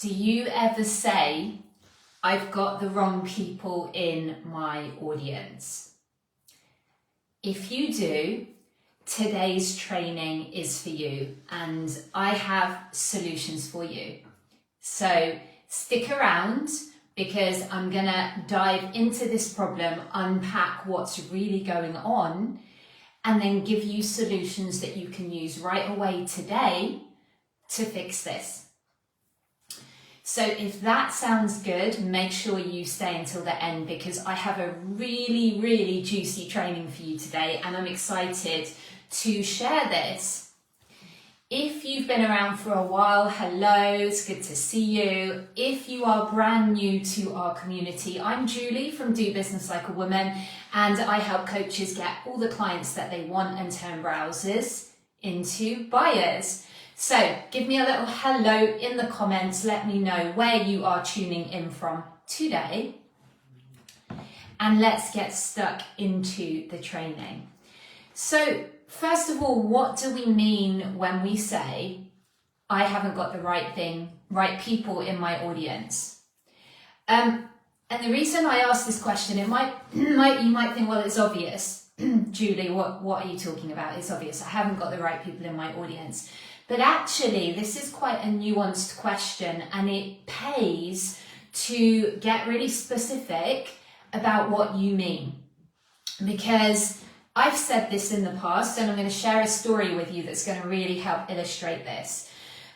Do you ever say, I've got the wrong people in my audience? If you do, today's training is for you and I have solutions for you. So stick around because I'm gonna dive into this problem, unpack what's really going on, and then give you solutions that you can use right away today to fix this. So if that sounds good, make sure you stay until the end because I have a really, really juicy training for you today and I'm excited to share this. If you've been around for a while, hello, it's good to see you. If you are brand new to our community, I'm Julie from Do Business Like a Woman and I help coaches get all the clients that they want and turn browsers into buyers. So give me a little hello in the comments. Let me know where you are tuning in from today. And let's get stuck into the training. So first of all, what do we mean when we say, I haven't got the right people in my audience? And the reason I ask this question, you might think, well, it's obvious. Julie, what are you talking about? It's obvious. I haven't got the right people in my audience. But actually, this is quite a nuanced question and it pays to get really specific about what you mean. Because I've said this in the past and I'm going to share a story with you that's going to really help illustrate this.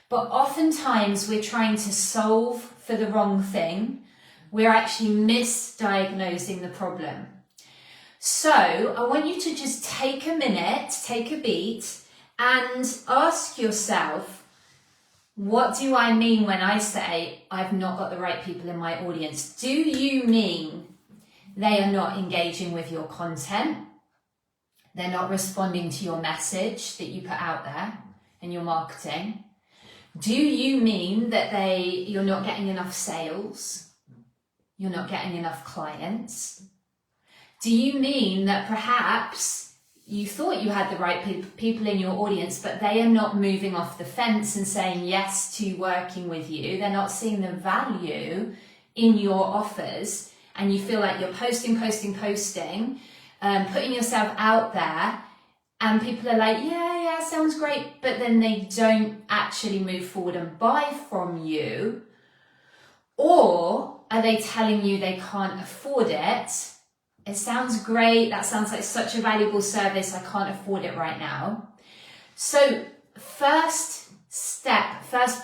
But oftentimes we're trying to solve for the wrong thing. We're actually misdiagnosing the problem. So I want you to just take a minute, take a beat, and ask yourself, what do I mean when I say I've not got the right people in my audience? Do you mean they are not engaging with your content? They're not responding to your message that you put out there in your marketing? Do you mean that you're not getting enough sales? You're not getting enough clients? Do you mean that perhaps you thought you had the right people in your audience, but they are not moving off the fence and saying yes to working with you? They're not seeing the value in your offers, and you feel like you're posting, putting yourself out there, and people are like, yeah, sounds great, but then they don't actually move forward and buy from you? Or are they telling you they can't afford it? It sounds great, that sounds like such a valuable service, I can't afford it right now. So first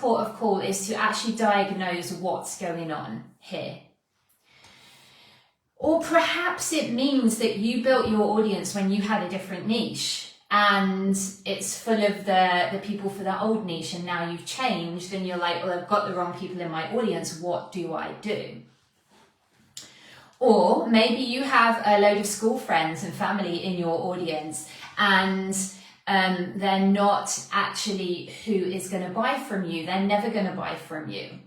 port of call is to actually diagnose what's going on here. Or perhaps it means that you built your audience when you had a different niche and it's full of the people for that old niche and now you've changed and you're like, well, I've got the wrong people in my audience, what do I do? Or maybe you have a load of school friends and family in your audience and they're not actually who is going to buy from you. They're never going to buy from you.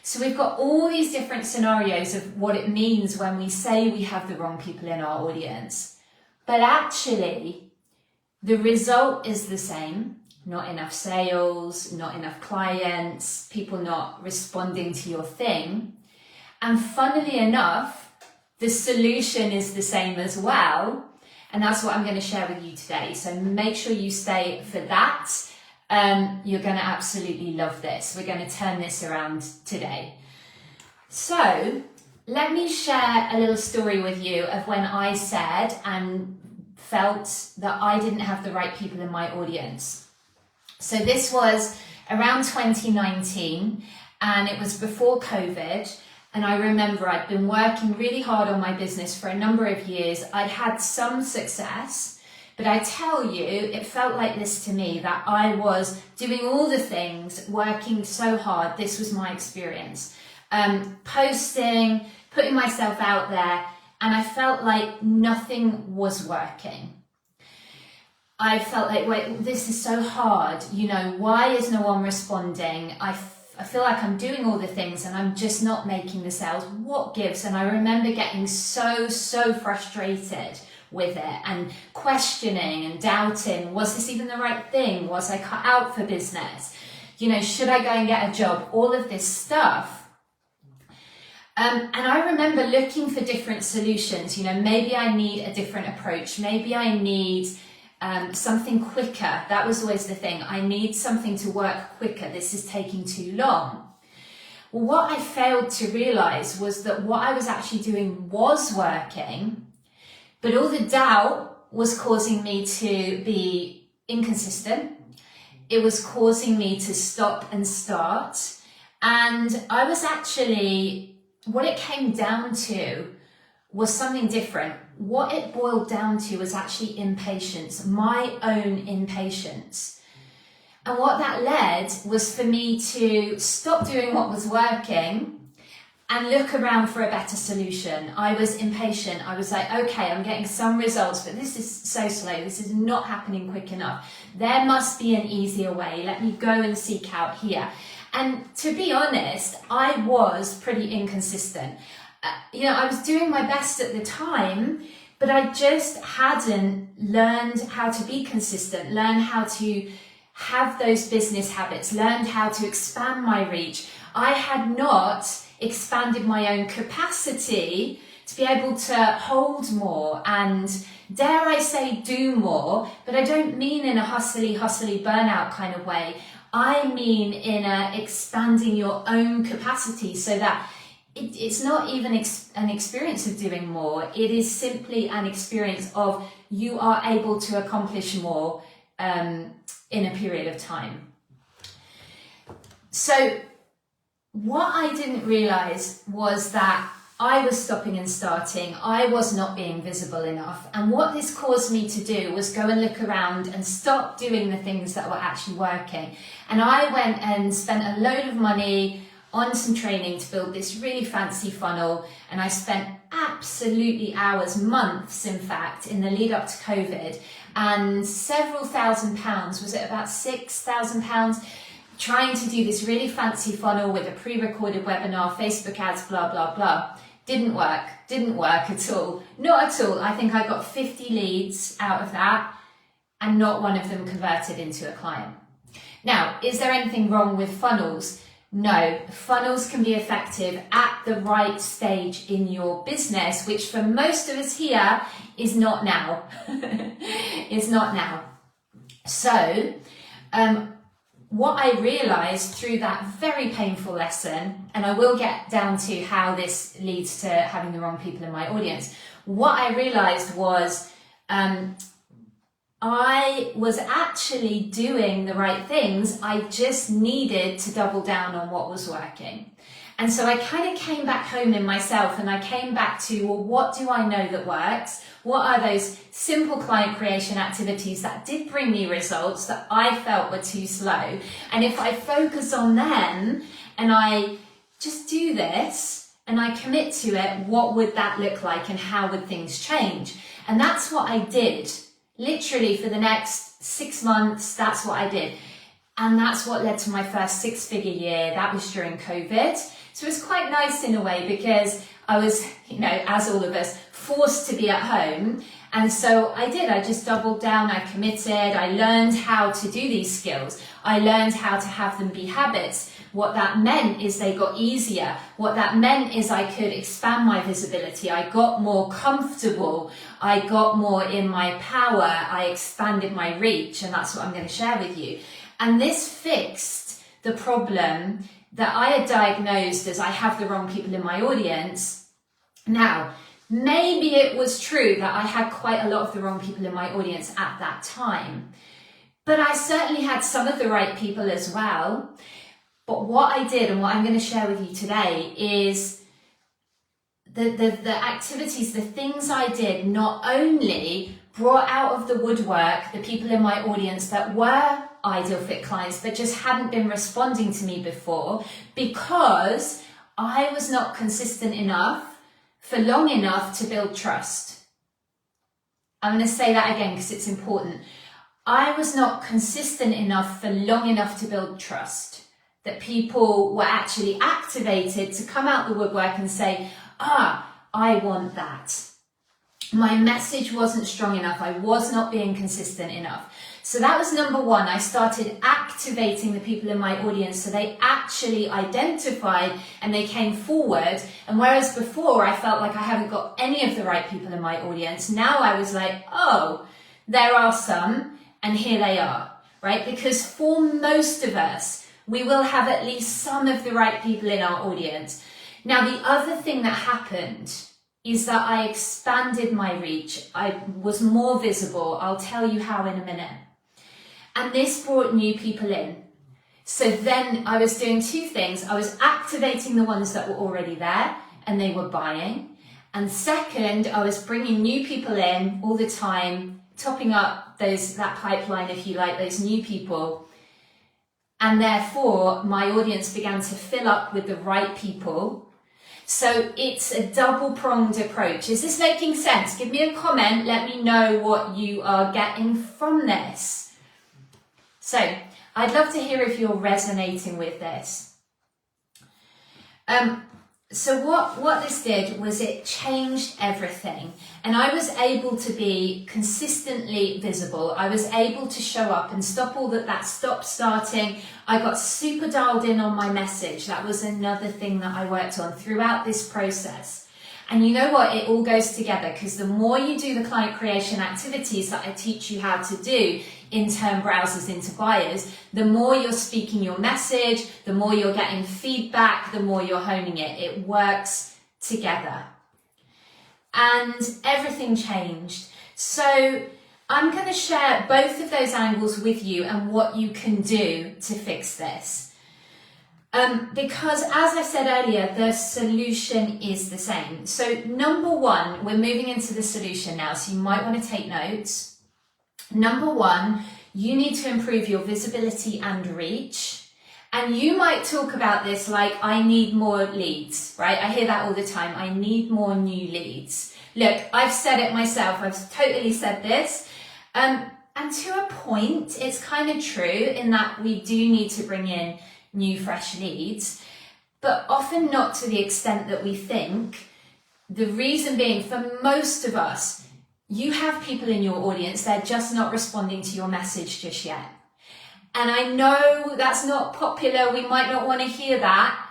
So we've got all these different scenarios of what it means when we say we have the wrong people in our audience. But actually, the result is the same. Not enough sales, not enough clients, people not responding to your thing. And funnily enough, the solution is the same as well. And that's what I'm going to share with you today. So make sure you stay for that. You're going to absolutely love this. We're going to turn this around today. So let me share a little story with you of when I said and felt that I didn't have the right people in my audience. So this was around 2019 and it was before COVID. And I remember I'd been working really hard on my business for a number of years. I'd had some success, but I tell you, it felt like this to me, that I was doing all the things, working so hard. This was my experience. Posting, putting myself out there, and I felt like nothing was working. I felt like, wait, this is so hard. You know, why is no one responding? I feel like I'm doing all the things and I'm just not making the sales. What gives? And I remember getting so frustrated with it and questioning and doubting, was this even the right thing? Was I cut out for business? should I go and get a job? All of this stuff. And I remember looking for different solutions. Maybe I need a different approach. Maybe I need something quicker. That was always the thing. I need something to work quicker. This is taking too long. Well, what I failed to realize was that what I was actually doing was working, but all the doubt was causing me to be inconsistent. It was causing me to stop and start. And I was actually, what it came down to was something different. What it boiled down to was actually impatience, my own impatience. And what that led was for me to stop doing what was working and look around for a better solution. I was impatient. I was like, okay, I'm getting some results, but this is so slow. This is not happening quick enough. There must be an easier way. Let me go and seek out here. And to be honest, I was pretty inconsistent. I was doing my best at the time, but I just hadn't learned how to be consistent, learn how to have those business habits, learned how to expand my reach. I had not expanded my own capacity to be able to hold more and, dare I say, do more, but I don't mean in a hustly burnout kind of way. I mean in a expanding your own capacity so that it's not even an experience of doing more. It is simply an experience of you are able to accomplish more in a period of time. So what I didn't realize was that I was stopping and starting. I was not being visible enough. And what this caused me to do was go and look around and stop doing the things that were actually working. And I went and spent a load of money on some training to build this really fancy funnel. And I spent absolutely hours, months in fact, in the lead up to COVID, and several £1,000s, was it about £6,000, trying to do this really fancy funnel with a pre-recorded webinar, Facebook ads, blah, blah, blah. Didn't work at all. Not at all. I think I got 50 leads out of that and not one of them converted into a client. Now, is there anything wrong with funnels? No, funnels can be effective at the right stage in your business, which for most of us here is not now. It's not now. So, what I realized through that very painful lesson, and I will get down to how this leads to having the wrong people in my audience. What I realized was I was actually doing the right things. I just needed to double down on what was working. And so I kind of came back home in myself and I came back to, well, what do I know that works? What are those simple client creation activities that did bring me results that I felt were too slow? And if I focus on them and I just do this and I commit to it, what would that look like and how would things change? And that's what I did. Literally for the next 6 months, that's what I did. And that's what led to my first 6-figure year. That was during COVID. So it was quite nice in a way because I was, as all of us, forced to be at home. And so I did. I just doubled down. I committed. I learned how to do these skills. I learned how to have them be habits. What that meant is they got easier. What that meant is I could expand my visibility. I got more comfortable. I got more in my power. I expanded my reach. And that's what I'm going to share with you. And this fixed the problem that I had diagnosed as I have the wrong people in my audience. Now, maybe it was true that I had quite a lot of the wrong people in my audience at that time, but I certainly had some of the right people as well. But what I did and what I'm going to share with you today is the activities, the things I did not only brought out of the woodwork the people in my audience that were ideal fit clients but just hadn't been responding to me before because I was not consistent enough for long enough to build trust. I'm going to say that again because it's important. I was not consistent enough for long enough to build trust, that people were actually activated to come out the woodwork and say, I want that. My message wasn't strong enough. I was not being consistent enough. So that was number one. I started activating the people in my audience so they actually identified and they came forward. And whereas before I felt like I haven't got any of the right people in my audience, now I was like, oh, there are some, and here they are, right? Because for most of us, we will have at least some of the right people in our audience. Now, the other thing that happened is that I expanded my reach. I was more visible. I'll tell you how in a minute. And this brought new people in. So then I was doing two things. I was activating the ones that were already there and they were buying. And second, I was bringing new people in all the time, topping up that pipeline, if you like, those new people. And therefore, my audience began to fill up with the right people. So it's a double-pronged approach. Is this making sense? Give me a comment. Let me know what you are getting from this. So I'd love to hear if you're resonating with this. So what this did was it changed everything, and I was able to be consistently visible. I was able to show up and stop all that stop starting. I got super dialed in on my message. That was another thing that I worked on throughout this process. And you know what? It all goes together, because the more you do the client creation activities that I teach you how to do in turn browsers into buyers, the more you're speaking your message, the more you're getting feedback, the more you're honing it. It works together. And everything changed. So I'm going to share both of those angles with you and what you can do to fix this. Because as I said earlier, the solution is the same. So number one, we're moving into the solution now, so you might want to take notes. Number one, you need to improve your visibility and reach. And you might talk about this like, I need more leads, right? I hear that all the time. I need more new leads. Look, I've said it myself. I've totally said this. And to a point, it's kind of true in that we do need to bring in new fresh leads, but often not to the extent that we think. The reason being, for most of us, you have people in your audience, they're just not responding to your message just yet. And I know that's not popular, we might not want to hear that,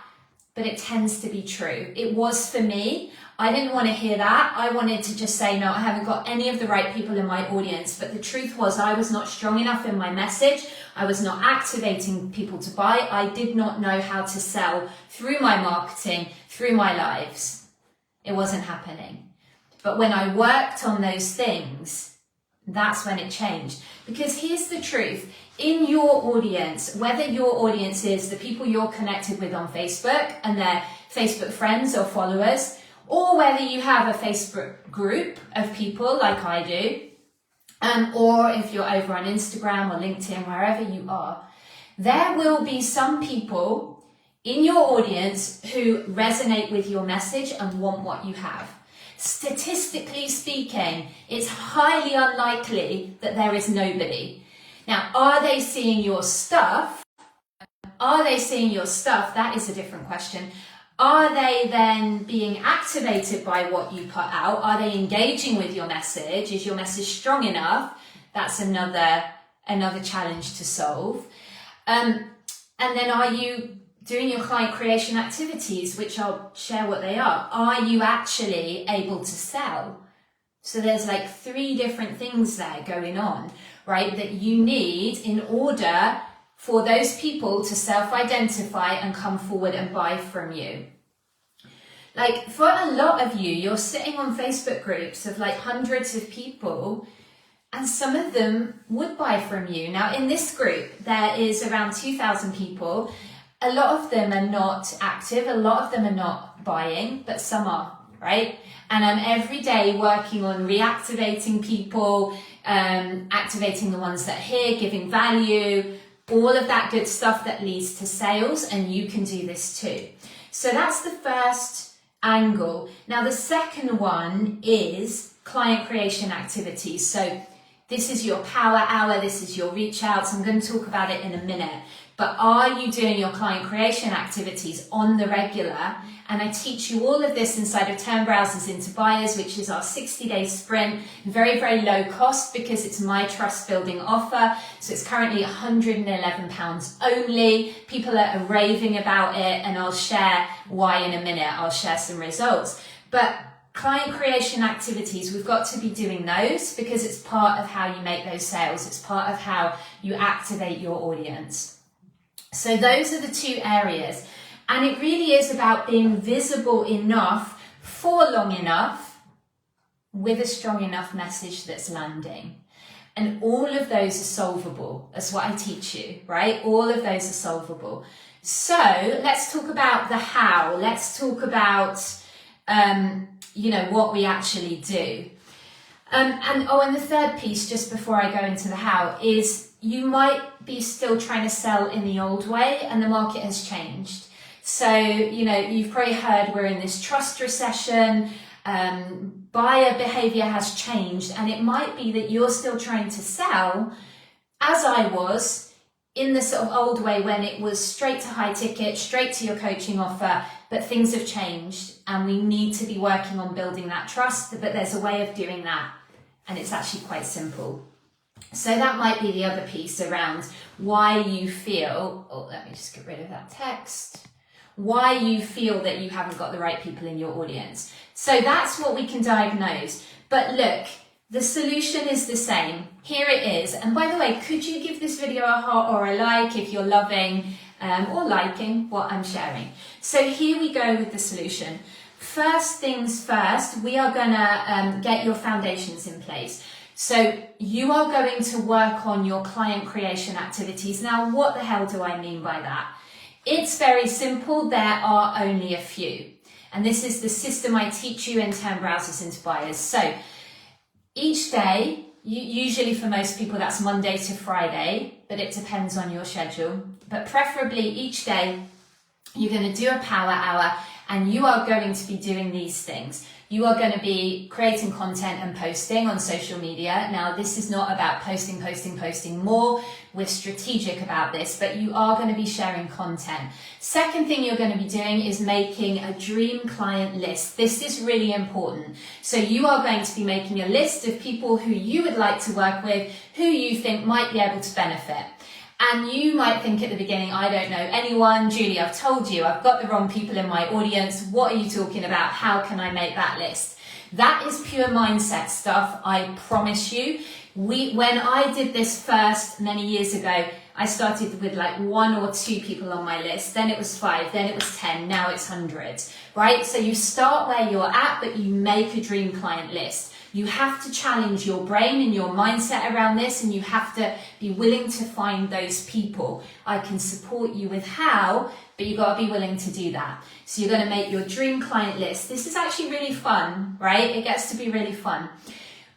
but it tends to be true. It was for me. I didn't want to hear that. I wanted to just say, no, I haven't got any of the right people in my audience. But the truth was, I was not strong enough in my message. I was not activating people to buy. I did not know how to sell through my marketing, through my lives. It wasn't happening. But when I worked on those things, that's when it changed. Because here's the truth. In your audience, whether your audience is the people you're connected with on Facebook and their Facebook friends or followers, or whether you have a Facebook group of people like I do, or if you're over on Instagram or LinkedIn, wherever you are, there will be some people in your audience who resonate with your message and want what you have. Statistically speaking, it's highly unlikely that there is nobody. Now, are they seeing your stuff? Are they seeing your stuff? That is a different question. Are they then being activated by what you put out? Are they engaging with your message? Is your message strong enough? That's another challenge to solve. And then are you doing your client creation activities, which I'll share what they are? Are you actually able to sell? So there's like 3 different things there going on, right, that you need in order for those people to self-identify and come forward and buy from you. Like, for a lot of you, you're sitting on Facebook groups of like hundreds of people, and some of them would buy from you. Now, in this group, there is around 2,000 people. A lot of them are not active, a lot of them are not buying, but some are, right? And I'm every day working on reactivating people, activating the ones that are here, giving value, all of that good stuff that leads to sales, and you can do this too. So that's the first angle. Now the second one is client creation activities. So this is your power hour, this is your reach outs. I'm going to talk about it in a minute. But are you doing your client creation activities on the regular? And I teach you all of this inside of Turn Browsers into Buyers, which is our 60-day sprint, very, very low cost because it's my trust building offer. So it's currently £111 only. People are raving about it, and I'll share why in a minute. I'll share some results. But client creation activities, we've got to be doing those because it's part of how you make those sales. It's part of how you activate your audience. So those are the two areas. And it really is about being visible enough for long enough with a strong enough message that's landing. And all of those are solvable. That's what I teach you, right? All of those are solvable. So let's talk about the how. Let's talk about, what we actually do. And the third piece, just before I go into the how, is you might be still trying to sell in the old way and the market has changed. So, you've probably heard we're in this trust recession, buyer behavior has changed, and it might be that you're still trying to sell, as I was, in the sort of old way when it was straight to high ticket, straight to your coaching offer, but things have changed and we need to be working on building that trust, but there's a way of doing that and it's actually quite simple. So that might be the other piece around why you feel, let me just get rid of that text, why you feel that you haven't got the right people in your audience. So that's what we can diagnose. But look, the solution is the same. Here it is. And by the way, could you give this video a heart or a like if you're loving or liking what I'm sharing? So here we go with the solution. First things first, we are gonna get your foundations in place. So you are going to work on your client creation activities. Now, what the hell do I mean by that? It's very simple. There are only a few. And this is the system I teach you in Turn Browsers into Buyers. So each day, usually for most people, that's Monday to Friday, but it depends on your schedule. But preferably each day, you're going to do a power hour and you are going to be doing these things. You are going to be creating content and posting on social media. Now, this is not about posting more. We're strategic about this, but you are going to be sharing content. Second thing you're going to be doing is making a dream client list. This is really important. So you are going to be making a list of people who you would like to work with, who you think might be able to benefit. And you might think at the beginning, I don't know anyone. Julie, I've told you, I've got the wrong people in my audience. What are you talking about? How can I make that list? That is pure mindset stuff, I promise you. When I did this first many years ago, I started with like 1 or 2 people on my list. Then it was 5, then it was 10, now it's hundreds, right? So you start where you're at, but you make a dream client list. You have to challenge your brain and your mindset around this, and you have to be willing to find those people. I can support you with how, but you've got to be willing to do that. So you're going to make your dream client list. This is actually really fun, right? It gets to be really fun.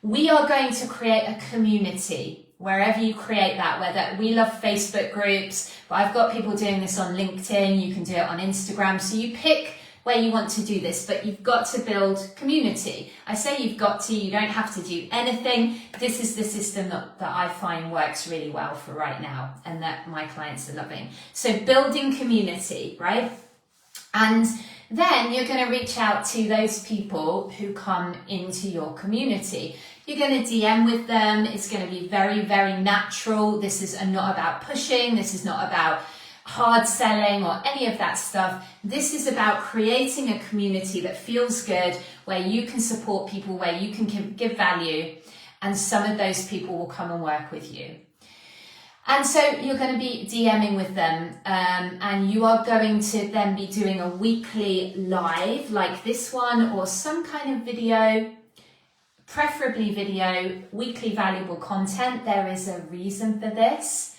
We are going to create a community wherever you create that, whether we love Facebook groups, but I've got people doing this on LinkedIn. You can do it on Instagram. So you pick where you want to do this, but you've got to build community. I say you've got to, you don't have to do anything. This is the system that I find works really well for right now and that my clients are loving. So building community, right? And then you're going to reach out to those people who come into your community. You're going to DM with them. It's going to be very, very natural. This is not about pushing. This is not about hard selling or any of that stuff. This is about creating a community that feels good, where you can support people, where you can give value, and some of those people will come and work with you. And so you're going to be DMing with them, and you are going to then be doing a weekly live like this one, or some kind of video, preferably video, weekly valuable content. There is a reason for this.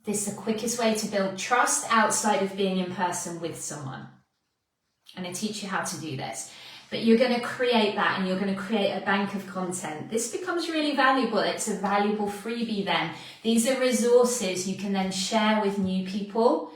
This is the quickest way to build trust outside of being in person with someone. And I teach you how to do this. But you're going to create that, and you're going to create a bank of content. This becomes really valuable. It's a valuable freebie then. These are resources you can then share with new people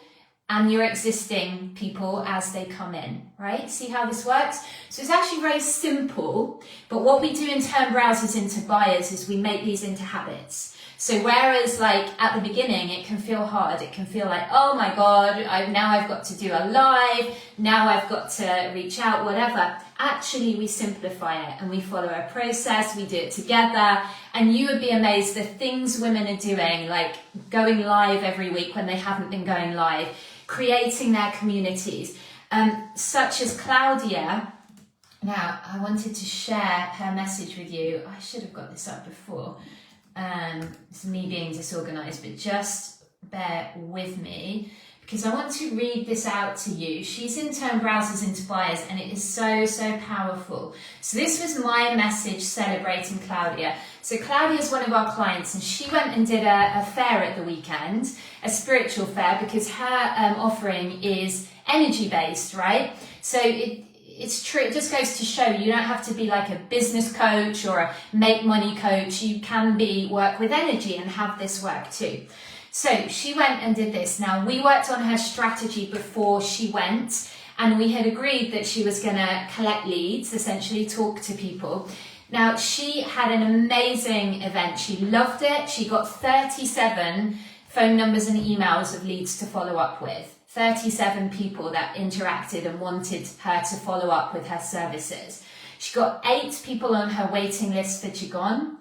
and your existing people as they come in, right? See how this works? So it's actually very simple, but what we do in Turn Browsers into Buyers is we make these into habits. So whereas like at the beginning, it can feel hard. It can feel like, oh my God, now I've got to do a live. Now I've got to reach out, whatever. Actually, we simplify it and we follow a process. We do it together. And you would be amazed the things women are doing, like going live every week when they haven't been going live, creating their communities, such as Claudia. Now, I wanted to share her message with you. I should have got this up before. It's me being disorganized, but just bear with me because I want to read this out to you. She's in Turn Browsers into Buyers, and it is so, so powerful. So this was my message celebrating Claudia. So Claudia is one of our clients, and she went and did a fair at the weekend, a spiritual fair, because her offering is energy-based, right? So it's true. It just goes to show you don't have to be like a business coach or a make money coach. You can work with energy and have this work too. So she went and did this. Now we worked on her strategy before she went, and we had agreed that she was going to collect leads, essentially talk to people. Now she had an amazing event. She loved it. She got 37 phone numbers and emails of leads to follow up with. 37 people that interacted and wanted her to follow up with her services. She got 8 people on her waiting list for Qigong.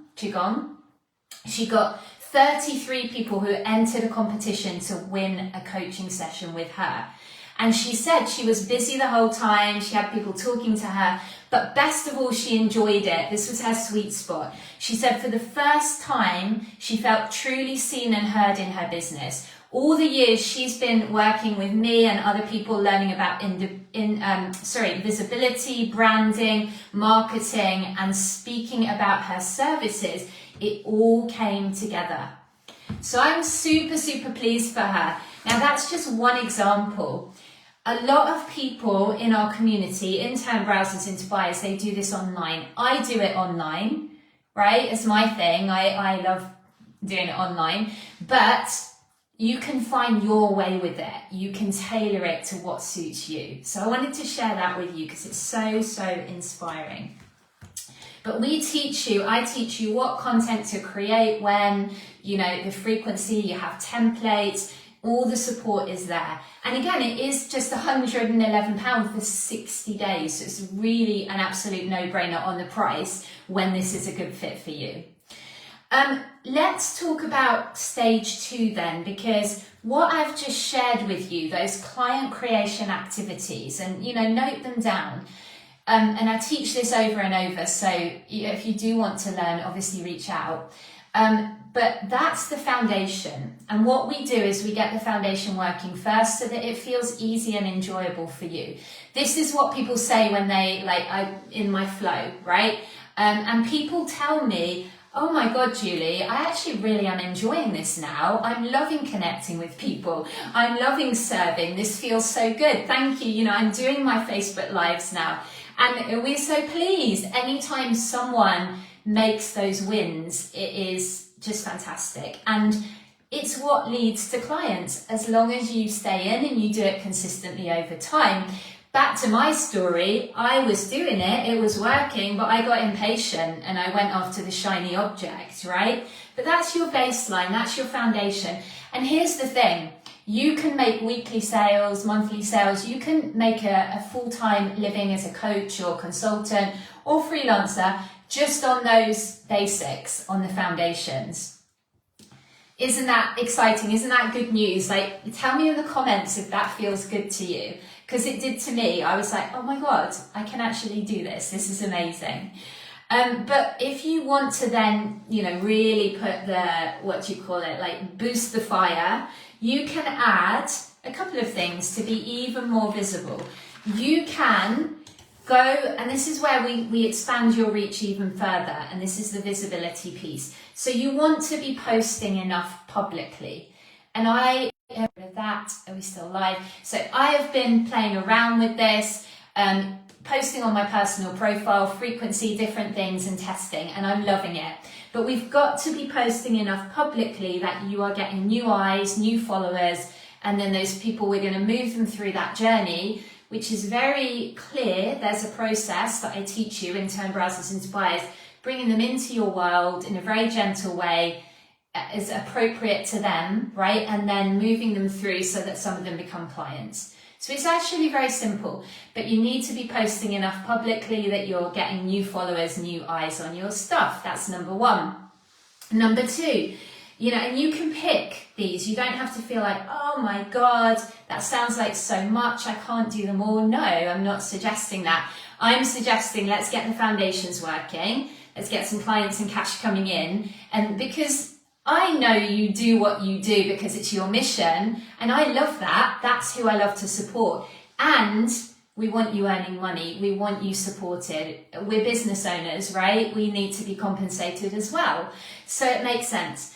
She got 33 people who entered a competition to win a coaching session with her. And she said she was busy the whole time. She had people talking to her, but best of all, she enjoyed it. This was her sweet spot. She said for the first time, she felt truly seen and heard in her business. All the years she's been working with me and other people learning about visibility, branding, marketing, and speaking about her services, it all came together. So I'm super, super pleased for her. Now that's just one example. A lot of people in our community, in Turn Browsers into Buyers, they do this online. I do it online, right? It's my thing. I love doing it online, but you can find your way with it. You can tailor it to what suits you. So I wanted to share that with you because it's so, so inspiring. But I teach you what content to create, when, the frequency, you have templates, all the support is there. And again, it is just £111 for 60 days. So it's really an absolute no-brainer on the price when this is a good fit for you. Let's talk about stage 2 then, because what I've just shared with you, those client creation activities, and note them down. And I teach this over and over, so if you do want to learn, obviously reach out. But that's the foundation. And what we do is we get the foundation working first so that it feels easy and enjoyable for you. This is what people say when they, in my flow, right? And people tell me, oh my God, Julie, I actually really am enjoying this now. I'm loving connecting with people. I'm loving serving. This feels so good. Thank you. I'm doing my Facebook Lives now. And we're so pleased. Anytime someone makes those wins, it is just fantastic. And it's what leads to clients, as long as you stay in and you do it consistently over time. Back to my story, I was doing it, it was working, but I got impatient and I went after the shiny object, right? But that's your baseline, that's your foundation. And here's the thing, you can make weekly sales, monthly sales, you can make a full-time living as a coach or consultant or freelancer just on those basics, on the foundations. Isn't that exciting? Isn't that good news? Tell me in the comments if that feels good to you. Because it did to me. I was like, oh my God, I can actually do this. This is amazing. But if you want to then, really put boost the fire, you can add a couple of things to be even more visible. You can go, and this is where we expand your reach even further, and this is the visibility piece. So you want to be posting enough publicly. And that, are we still live? So I have been playing around with this, posting on my personal profile, frequency, different things, and testing, and I'm loving it. But we've got to be posting enough publicly that you are getting new eyes, new followers, and then those people, we're going to move them through that journey, which is very clear. There's a process that I teach you in Turn Browsers into Buyers, bringing them into your world in a very gentle way, is appropriate to them, right? And then moving them through so that some of them become clients. So it's actually very simple, but you need to be posting enough publicly that you're getting new followers, new eyes on your stuff. That's number one. Number two, and you can pick these. You don't have to feel like, oh my God, that sounds like so much, I can't do them all. No, I'm not suggesting that. I'm suggesting let's get the foundations working. Let's get some clients and cash coming in. And because I know you do what you do because it's your mission, and I love that. That's who I love to support. And we want you earning money. We want you supported. We're business owners, right? We need to be compensated as well. So it makes sense.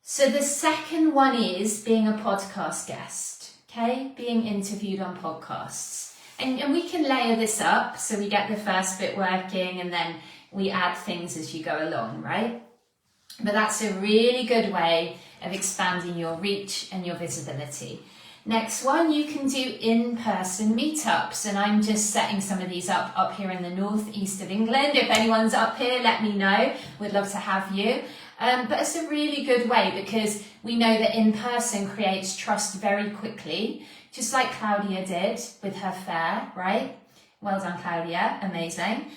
So the second one is being a podcast guest, okay? Being interviewed on podcasts. And we can layer this up so we get the first bit working and then we add things as you go along, right? But that's a really good way of expanding your reach and your visibility. Next one, you can do in-person meetups, and I'm just setting some of these up here in the northeast of England. If anyone's up here, let me know. We'd love to have you. But it's a really good way because we know that in-person creates trust very quickly, just like Claudia did with her fair, right? Well done, Claudia. Amazing.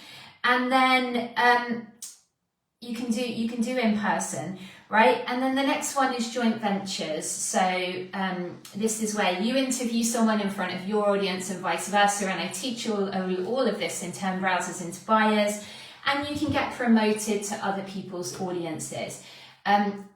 And then you can do in person, right? And then the next one is joint ventures. So this is where you interview someone in front of your audience and vice versa. And I teach all of this in Turn Browsers into Buyers, and you can get promoted to other people's audiences.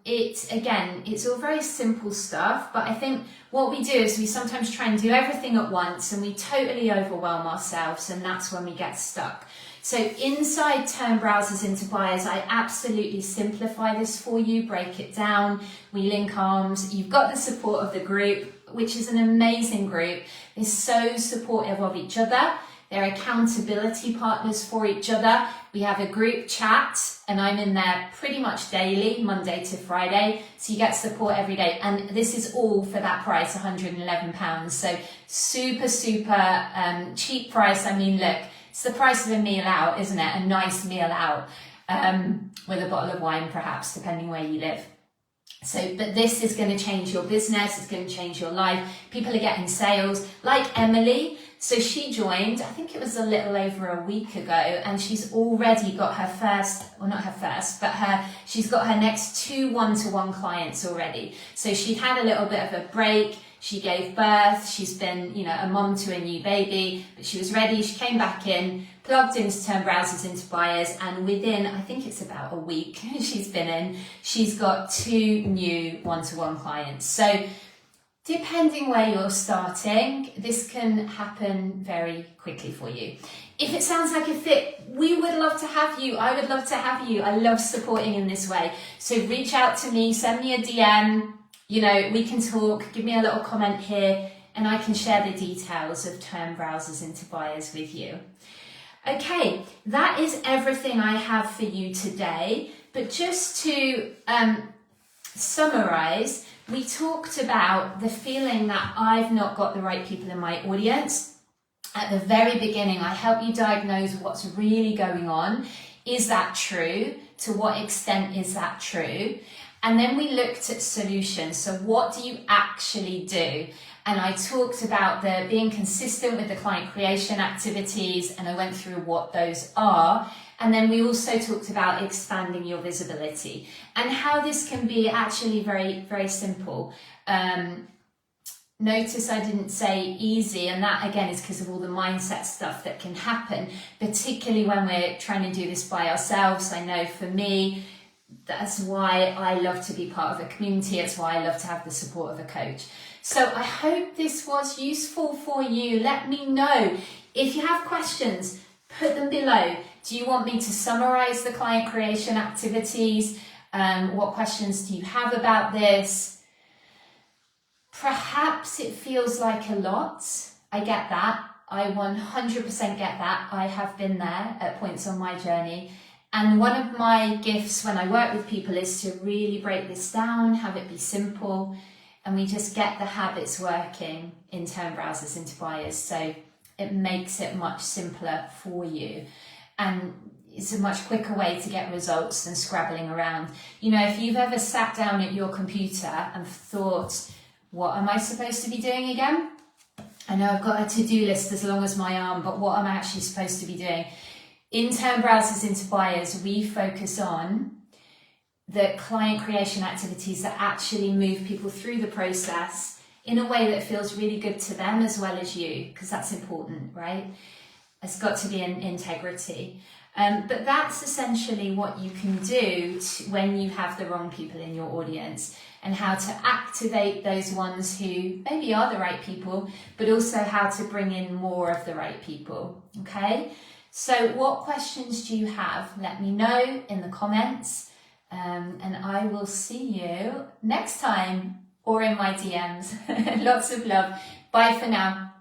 It's all very simple stuff, but I think what we do is we sometimes try and do everything at once and we totally overwhelm ourselves, and that's when we get stuck. So inside Turn Browsers into Buyers, I absolutely simplify this for you, break it down. We link arms. You've got the support of the group, which is an amazing group. They're so supportive of each other. They're accountability partners for each other. We have a group chat and I'm in there pretty much daily, Monday to Friday. So you get support every day. And this is all for that price, £111. So super, super cheap price. I mean, look, it's the price of a meal out, isn't it? A nice meal out with a bottle of wine, perhaps, depending where you live. So, but this is going to change your business. It's going to change your life. People are getting sales like Emily. So she joined, I think it was a little over a week ago, and she's already got her first, well, not her first, but she's got her next 2 one-to-one clients already. So she'd had a little bit of a break. She gave birth. She's been, a mum to a new baby, but she was ready. She came back in, plugged into Turn Browsers into Buyers, and within, I think it's about a week she's been in, she's got 2 new one-to-one clients. So depending where you're starting, this can happen very quickly for you. If it sounds like a fit, we would love to have you. I would love to have you. I love supporting in this way. So reach out to me, send me a DM, we can talk, give me a little comment here, and I can share the details of Turn Browsers into Buyers with you. Okay, that is everything I have for you today. But just to summarize, we talked about the feeling that I've not got the right people in my audience. At the very beginning, I help you diagnose what's really going on. Is that true? To what extent is that true? And then we looked at solutions. So what do you actually do? And I talked about the being consistent with the client creation activities, and I went through what those are. And then we also talked about expanding your visibility and how this can be actually very, very simple. Notice I didn't say easy, and that again is because of all the mindset stuff that can happen, particularly when we're trying to do this by ourselves. I know for me, that's why I love to be part of a community. It's why I love to have the support of a coach. So I hope this was useful for you. Let me know. If you have questions, put them below. Do you want me to summarize the client creation activities? What questions do you have about this? Perhaps it feels like a lot. I get that. I 100% get that. I have been there at points on my journey. And one of my gifts when I work with people is to really break this down, have it be simple, and we just get the habits working in Turn Browsers into Buyers. So it makes it much simpler for you. And it's a much quicker way to get results than scrabbling around. You know, if you've ever sat down at your computer and thought, what am I supposed to be doing again? I know I've got a to-do list as long as my arm, but what am I actually supposed to be doing? In Turn Browsers into Buyers, we focus on the client creation activities that actually move people through the process in a way that feels really good to them as well as you, because that's important, right? It's got to be an integrity. But that's essentially what you can do when you have the wrong people in your audience, and how to activate those ones who maybe are the right people, but also how to bring in more of the right people, okay? So what questions do you have? Let me know in the comments, and I will see you next time or in my DMs. Lots of love. Bye for now.